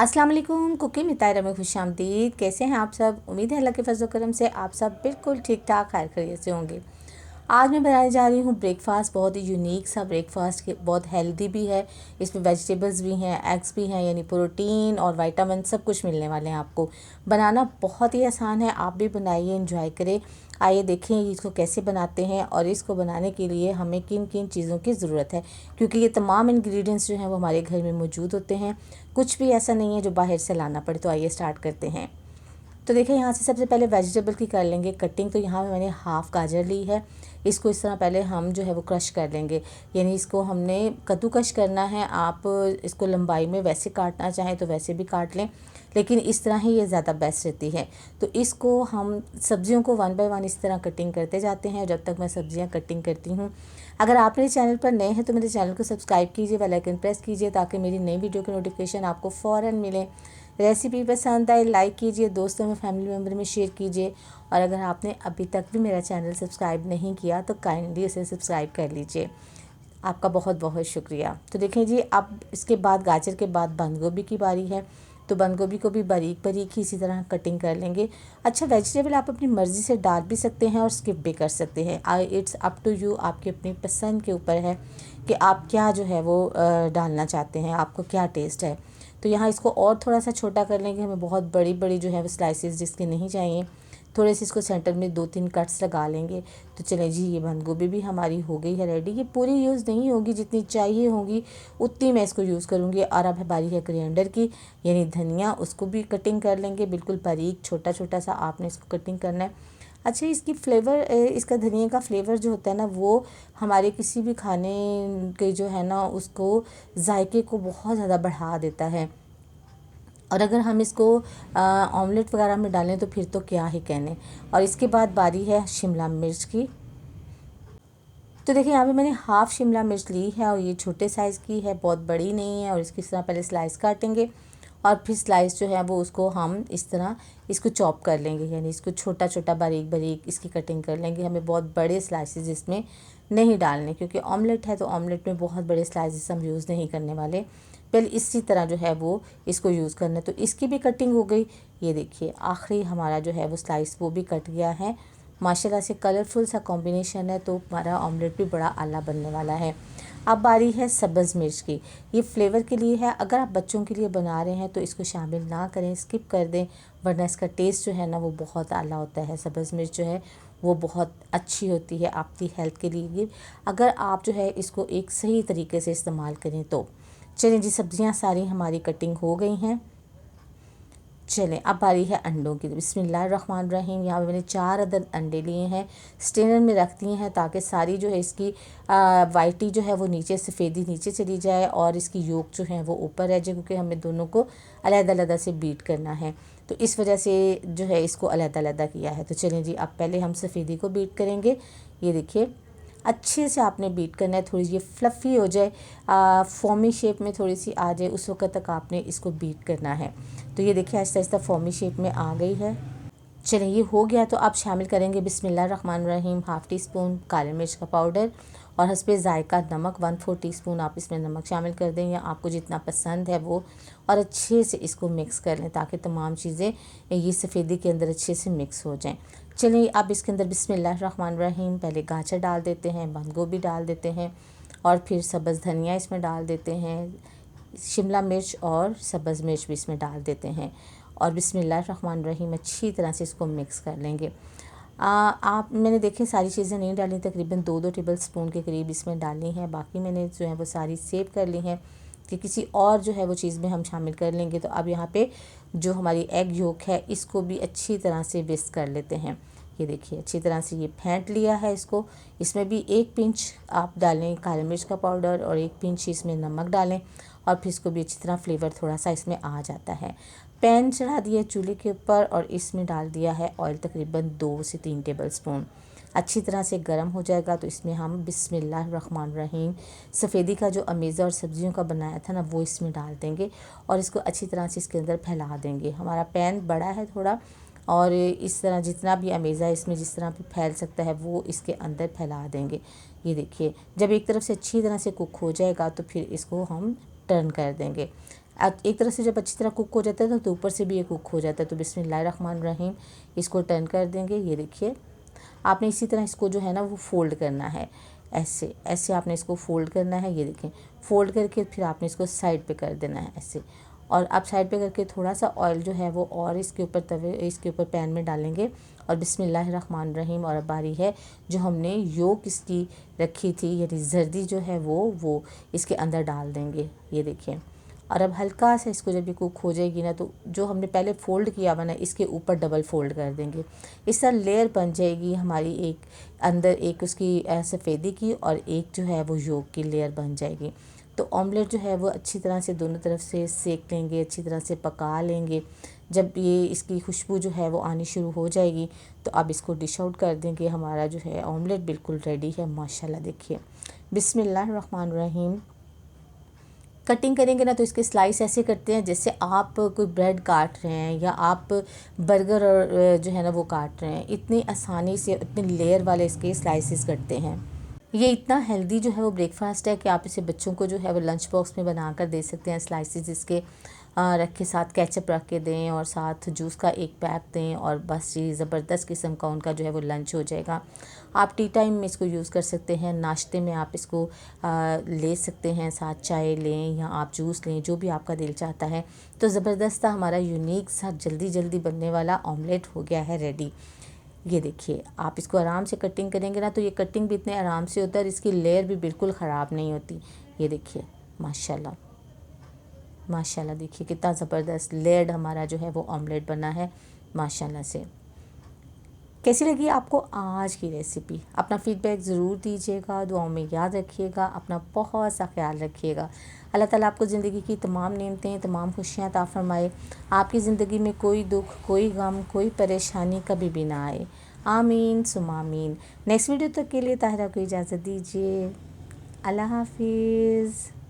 अस्सलाम वालेकुम। Cooking with तायरा में खुशामदीद। कैसे हैं आप सब? उम्मीद है अल्लाह के फजल करम से आप सब बिल्कुल ठीक ठाक खैर खैरियत से होंगे। आज मैं बनाने जा रही हूँ ब्रेकफ़ास्ट, बहुत ही यूनिक सा ब्रेकफ़ास्ट, बहुत हेल्दी भी है। इसमें वेजिटेबल्स भी हैं, एग्स भी हैं, यानी प्रोटीन और विटामिन सब कुछ मिलने वाले हैं आपको। बनाना बहुत ही आसान है, आप भी बनाइए, एंजॉय करें। आइए देखें इसको कैसे बनाते हैं और इसको बनाने के लिए हमें किन किन चीज़ों की ज़रूरत है, क्योंकि ये तमाम इंग्रेडिएंट्स जो हैं वो हमारे घर में मौजूद होते हैं। कुछ भी ऐसा नहीं है जो बाहर से लाना पड़े। तो आइए स्टार्ट करते हैं। तो देखिए यहाँ से सबसे पहले वेजिटेबल की कर लेंगे कटिंग। तो यहाँ पे मैंने हाफ़ गाजर ली है। इसको इस तरह पहले हम जो है वो क्रश कर लेंगे, यानी इसको हमने कद्दूकश करना है। आप इसको लंबाई में वैसे काटना चाहें तो वैसे भी काट लें, लेकिन इस तरह ही ये ज़्यादा बेस्ट रहती है। तो इसको हम सब्जियों को वन बाय वन इस तरह कटिंग करते जाते हैं जब तक मैं सब्जियां कटिंग करती हूँ। अगर आप मेरे चैनल पर नए हैं तो मेरे चैनल को सब्सक्राइब कीजिए, बेल आइकन प्रेस कीजिए ताकि मेरी नई वीडियो की नोटिफिकेशन आपको फ़ौरन मिले। रेसिपी पसंद आए लाइक कीजिए, दोस्तों में फैमिली मेम्बर में शेयर कीजिए, और अगर आपने अभी तक भी मेरा चैनल सब्सक्राइब नहीं किया तो काइंडली उसे सब्सक्राइब कर लीजिए। आपका बहुत बहुत शुक्रिया। तो देखें जी, अब इसके बाद गाजर के बाद बंद गोभी की बारी है। तो बंद गोभी को भी बारीक बारीक ही इसी तरह कटिंग कर लेंगे। अच्छा, वेजिटेबल आप अपनी मर्ज़ी से डाल भी सकते हैं और स्किप भी कर सकते हैं। इट्स अप टू यू, आपकी अपनी पसंद के ऊपर है कि आप क्या जो है वो डालना चाहते हैं, आपको क्या टेस्ट है। तो यहाँ इसको और थोड़ा सा छोटा कर लेंगे, हमें बहुत बड़ी बड़ी जो है वो स्लाइसेस जिसके नहीं चाहिए। थोड़े से इसको सेंटर में 2-3 कट्स लगा लेंगे। तो चलें जी, ये बंद गोभी भी हमारी हो गई है रेडी। ये पूरी यूज़ नहीं होगी, जितनी चाहिए होगी उतनी मैं इसको यूज़ करूँगी। और अब बारी है कोरिएंडर की, यानी धनिया, उसको भी कटिंग कर लेंगे बिल्कुल बारीक, छोटा छोटा सा आपने इसको कटिंग करना है। अच्छा, इसकी फ्लेवर, इसका धनिया का फ्लेवर जो होता है ना, वो हमारे किसी भी खाने के जो है ना उसको जायके को बहुत ज़्यादा बढ़ा देता है। और अगर हम इसको ऑमलेट वगैरह में डालें तो फिर तो क्या ही कहने। और इसके बाद बारी है शिमला मिर्च की। तो देखिए यहाँ पे मैंने हाफ़ शिमला मिर्च ली है और ये छोटे साइज़ की है, बहुत बड़ी नहीं है। और इसकी इस तरह पहले स्लाइस काटेंगे और फिर स्लाइस जो है वो उसको हम इस तरह इसको चॉप कर लेंगे, यानी इसको छोटा छोटा बारीक बारीक इसकी कटिंग कर लेंगे। हमें बहुत बड़े स्लाइसेस इसमें नहीं डालने, क्योंकि ऑमलेट है तो ऑमलेट में बहुत बड़े स्लाइसेस हम यूज़ नहीं करने वाले। पहले इसी तरह जो है वो इसको यूज़ करना है। तो इसकी भी कटिंग हो गई। ये देखिए आखिरी हमारा जो है वो स्लाइस वो भी कट गया है। माशाल्लाह से कलरफुल सा कॉम्बिनेशन है, तो हमारा ऑमलेट भी बड़ा आला बनने वाला है। अब बारी है सब्ज़ मिर्च की। ये फ्लेवर के लिए है। अगर आप बच्चों के लिए बना रहे हैं तो इसको शामिल ना करें, स्किप कर दें, वरना इसका टेस्ट जो है ना वो बहुत आला होता है। सब्ज़ मिर्च जो है वो बहुत अच्छी होती है आपकी हेल्थ के लिए, अगर आप जो है इसको एक सही तरीके से इस्तेमाल करें तो। चलिए जी, सब्ज़ियाँ सारी हमारी कटिंग हो गई हैं। चलें अब बारी है अंडों की। तो बिस्मिल्लाहिर्रहमानिर्रहीम, यहाँ पे मैंने 4 अदद अंडे लिए हैं, स्टेनर में रख दिए हैं ताकि सारी जो है इसकी वाइटी जो है वो नीचे, सफ़ेदी नीचे चली जाए और इसकी योक जो है वो ऊपर रह जाए, क्योंकि हमें दोनों को अलग-अलग से बीट करना है। तो इस वजह से जो है इसको अलग-अलग किया है। तो चलें जी, अब पहले हम सफ़ेदी को बीट करेंगे। ये देखिए अच्छे से आपने बीट करना है, थोड़ी ये फ्लफ़ी हो जाए, फॉर्मी शेप में थोड़ी सी आ जाए, उस वक्त तक आपने इसको बीट करना है। तो ये देखिए आहिस्ता आहिस्ता फॉर्मी शेप में आ गई है। चलिए ये हो गया तो आप शामिल करेंगे बिस्मिल्लाहिर्रहमानिर्रहीम हाफ़ टी स्पून काली मिर्च का पाउडर और हस्बे ज़ायका नमक 1/4 टीस्पून आप इसमें नमक शामिल कर दें, या आपको जितना पसंद है वो। और अच्छे से इसको मिक्स कर लें ताकि तमाम चीज़ें ये सफ़ेदी के अंदर अच्छे से मिक्स हो जाएं। चलिए अब इसके अंदर बिस्मिल्लाहिर्रहमानिर्रहीम पहले गाजर डाल देते हैं, बंद गोभी डाल देते हैं, और फिर सब्ज़ धनिया इसमें डाल देते हैं, शिमला मिर्च और सब्ज़ मिर्च भी इसमें डाल देते हैं, और बिस्मिल्लाहिर्रहमानिर्रहीम अच्छी तरह से इसको मिक्स कर लेंगे। आप मैंने देखे सारी चीज़ें नहीं डाली, तकरीबन 2-2 टेबल स्पून के करीब इसमें डालनी है, बाकी मैंने जो है वो सारी सेव कर ली हैं कि किसी और जो है वो चीज़ में हम शामिल कर लेंगे। तो अब यहाँ पे जो हमारी एग योक है इसको भी अच्छी तरह से विस्क कर लेते हैं। ये देखिए अच्छी तरह से ये फेंट लिया है इसको। इसमें भी 1 पिंच आप डालें काली मिर्च का पाउडर और 1 पिंच इसमें नमक डालें, और फिर इसको भी अच्छी तरह फ्लेवर थोड़ा सा इसमें आ जाता है। पैन चढ़ा दिया चूल्हे के ऊपर और इसमें डाल दिया है ऑयल, तकरीबन 2 से 3 टेबल स्पून। अच्छी तरह से गर्म हो जाएगा तो इसमें हम बिस्मिल्लाहिर्रहमानिर्रहीम सफ़ेदी का जो अमेज़ा और सब्जियों का बनाया था ना वो इसमें डाल देंगे, और इसको अच्छी तरह से इसके अंदर फैला देंगे। हमारा पैन बड़ा है थोड़ा, और इस तरह जितना भी अमेज़ा इसमें जिस तरह भी फैल सकता है वो इसके अंदर फैला देंगे। ये देखिए जब एक तरफ से अच्छी तरह से कुक हो जाएगा तो फिर इसको हम टर्न कर देंगे। एक तरह से जब अच्छी तरह कुक हो जाता है तो ऊपर से भी ये कुक हो जाता है। तो बिस्मिल्लाहिर्रहमानिर्रहीम इसको टर्न कर देंगे। ये देखिए आपने इसी तरह इसको जो है ना वो फ़ोल्ड करना है, ऐसे ऐसे आपने इसको फ़ोल्ड करना है। ये देखें फ़ोल्ड करके फिर आपने इसको साइड पे कर देना है ऐसे। और आप साइड पे करके थोड़ा सा ऑयल जो है वो और इसके ऊपर पैन में डालेंगे और बिस्मिल्लाहिर्रहमानिर्रहीम। और अब बारी है जो हमने योक इसकी रखी थी यानी जर्दी जो है वो इसके अंदर डाल देंगे। ये देखिए और अब हल्का सा इसको जब ये कुक हो जाएगी ना तो जो हमने पहले फ़ोल्ड किया हुआ ना इसके ऊपर डबल फ़ोल्ड कर देंगे। इस तरह लेयर बन जाएगी हमारी, एक अंदर एक उसकी सफ़ेदी की और एक जो है वो योक की लेयर बन जाएगी। तो ऑमलेट जो है वो अच्छी तरह से दोनों तरफ से सेक लेंगे, अच्छी तरह से पका लेंगे। जब ये इसकी खुशबू जो है वो आनी शुरू हो जाएगी तो अब इसको डिश आउट कर देंगे। हमारा जो है ऑमलेट बिल्कुल रेडी है माशाल्लाह। देखिए बिस्मिल्लाहिर्रहमानिर्रहीम। कटिंग करेंगे ना तो इसके स्लाइस ऐसे करते हैं जैसे आप कोई ब्रेड काट रहे हैं या आप बर्गर और जो है ना वो काट रहे हैं। इतनी आसानी से इतने लेयर वाले इसके स्लाइसेस कटते हैं। ये इतना हेल्दी जो है वो ब्रेकफास्ट है कि आप इसे बच्चों को जो है वो लंच बॉक्स में बनाकर दे सकते हैं। स्लाइसेस इसके रख के साथ केचप रख के दें और साथ जूस का एक पैक दें और बस ये ज़बरदस्त किस्म का उनका जो है वो लंच हो जाएगा। आप टी टाइम में इसको यूज़ कर सकते हैं, नाश्ते में आप इसको ले सकते हैं, साथ चाय लें या आप जूस लें, जो भी आपका दिल चाहता है। तो ज़बरदस्त हमारा यूनिक सा जल्दी जल्दी बनने वाला ऑमलेट हो गया है रेडी। ये देखिए आप इसको आराम से कटिंग करेंगे ना तो ये कटिंग भी इतने आराम से होता है और इसकी लेयर भी बिल्कुल ख़राब नहीं होती। ये देखिए माशाल्लाह माशाल्लाह, देखिए कितना ज़बरदस्त लेयर्ड हमारा जो है वो ऑमलेट बना है माशाल्लाह से। कैसी लगी आपको आज की रेसिपी? अपना फ़ीडबैक ज़रूर दीजिएगा, दुआओं में याद रखिएगा, अपना बहुत सा ख्याल रखिएगा। अल्लाह ताला आपको ज़िंदगी की तमाम नेमतें, तमाम खुशियाँ अता फ़रमाए। आपकी ज़िंदगी में कोई दुख, कोई गम, कोई परेशानी कभी भी ना आए। आमीन सुम्मा आमीन। नेक्स्ट वीडियो तक के लिए ताहिरा को इजाज़त दीजिए। अल्लाह हाफिज़।